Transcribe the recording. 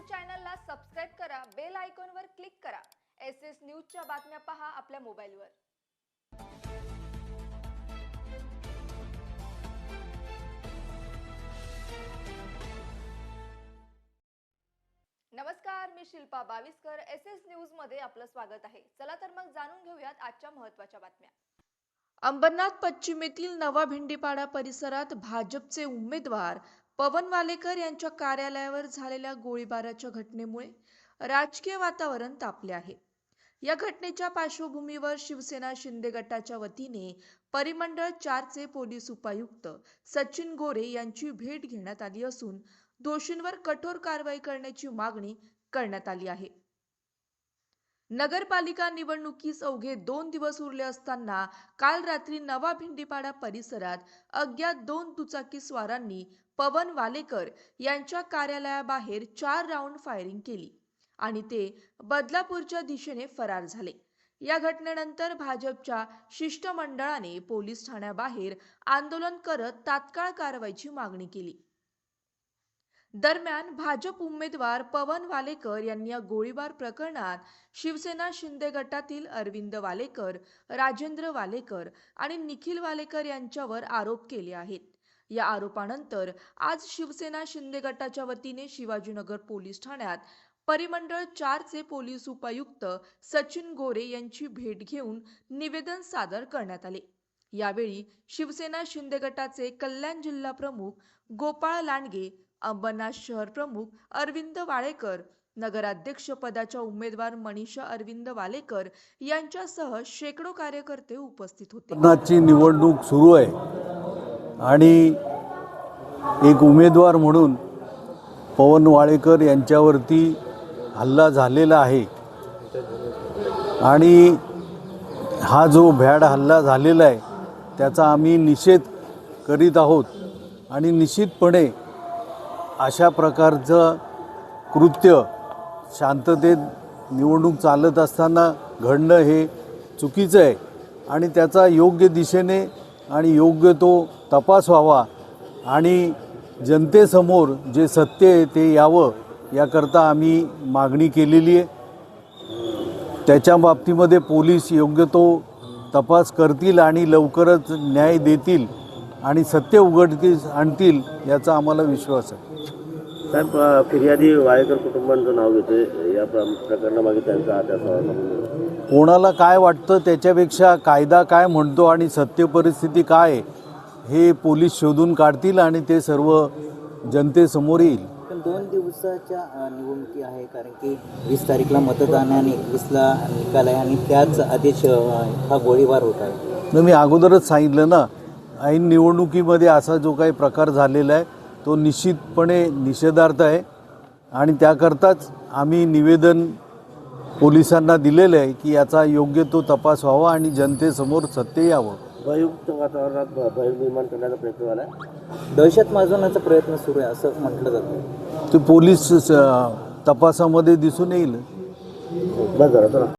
चॅनलला सबस्क्राइब करा, बेल आयकॉनवर क्लिक करा। एसएस न्यूजच्या बातम्या पहा आपल्या मोबाईलवर। नमस्कार, मी शिल्पा बाविस्कर। एसएस न्यूज मध्ये आपलं स्वागत आहे। चला तर मग जाणून घेऊयात आजच्या महत्त्वाच्या बातम्या। अंबरनाथ पश्चिमेतील नवा भेंडीपाडा परिसरात भाजपचे उमेदवार पवन वालेकर यांच्या कार्यालयावर झालेल्या गोळीबाराच्या घटनेमुळे राजकीय वातावरण तापले आहे। या घटनेच्या पार्श्वभूमीवर शिवसेना शिंदे गटाच्या वतीने परिमंडळ 4 चे पोलीस उपायुक्त सचिन गोरे यांची भेट घेण्यात आली असून दोषींवर कठोर कारवाई करण्याची मागणी करण्यात आली आहे। नगरपालिका निवडणुकीस अवघे 2 दिवस उरले असताना काल रात्री नवा भेंडीपाडा परिसरात अज्ञात 2 दुचाकी स्वारांनी पवन वालेकर यांच्या कार्यालयाबाहेर 4 राऊंड फायरिंग केली आणि ते बदलापूरच्या दिशेने फरार झाले। या घटनेनंतर भाजपच्या शिष्टमंडळाने पोलीस ठाण्याबाहेर आंदोलन करत तात्काळ कारवाईची मागणी केली। दरम्यान भाजप उमेदवार पवन वालेकर यांनी या गोळीबार प्रकरणात शिवसेना शिंदे गटातील अरविंद वालेकर, राजेंद्र वालेकर आणि निखिल वालेकर यांच्यावर आरोप केले आहेत। या आरोपानंतर आज शिवसेना शिंदे गटाच्या वतीने शिवाजीनगर पोलीस ठाण्यात परिमंडळ 4 चे पोलीस उपायुक्त सचिन गोरे यांची भेट घेऊन निवेदन सादर करण्यात आले। यावेळी शिवसेना शिंदे गटाचे कल्याण जिल्हा प्रमुख गोपाळ लांडगे, अंबरनाथ शहर प्रमुख अरविंद वालेकर, नगराध्यक्ष पदाच्या उमेदवार मनीषा अरविंद वालेकर यांच्यासह शेकडो कार्यकर्ते उपस्थित होते। अंबरनाथची निवडणूक सुरू आहे आणि एक उमेदवार म्हणून पवन वालेकर यांच्यावरती हल्ला झालेला आहे आणि हा जो भ्याड हल्ला झालेला आहे त्याचा आम्ही निषेध करीत आहोत आणि निश्चितपणे अशा प्रकारचं कृत्य शांततेत निवडणूक चालत असताना घडणं हे चुकीचं आहे आणि त्याचा योग्य दिशेने आणि योग्य तो तपास व्हावा आणि जनतेसमोर जे सत्य आहे ते यावं याकरता आम्ही मागणी केलेली आहे। त्याच्या बाबतीमध्ये पोलीस योग्य तो तपास करतील आणि लवकरच न्याय देतील आणि सत्य उघडकीस आणतील याचा आम्हाला विश्वास आहे। साहेब, फिर्यादी वालेकर कुटुंबांचं नाव घेते या प्रकरणामागे त्यांचा हात असावा। कोणाला काय वाटतं त्याच्यापेक्षा कायदा काय म्हणतो आणि सत्य परिस्थिती काय हे पोलीस शोधून काढतील आणि ते सर्व जनतेसमोर येईल। पण 2 दिवसाच्या निवडणुकी आहे, कारण की 20 तारीखला मतदान आणि 21ला निकाल आहे आणि त्याच आदेश हा गोळीबार होत आहे। मी अगोदरच सांगितलं ना, ऐन निवडणुकीमध्ये असा जो काही प्रकार झालेला आहे तो निश्चितपणे निषेधार्थ आहे आणि त्याकरताच आम्ही निवेदन पोलिसांना दिलेलं आहे की याचा योग्य तो तपास व्हावा आणि जनतेसमोर सत्य यावं। भययुक्त वातावरणात भय निर्माण करण्याचा प्रयत्न झाला, दहशत माजवण्याचा प्रयत्न सुरू आहे असं म्हटलं जातं। ते पोलीस तपासामध्ये दिसून येईल। बस झालं.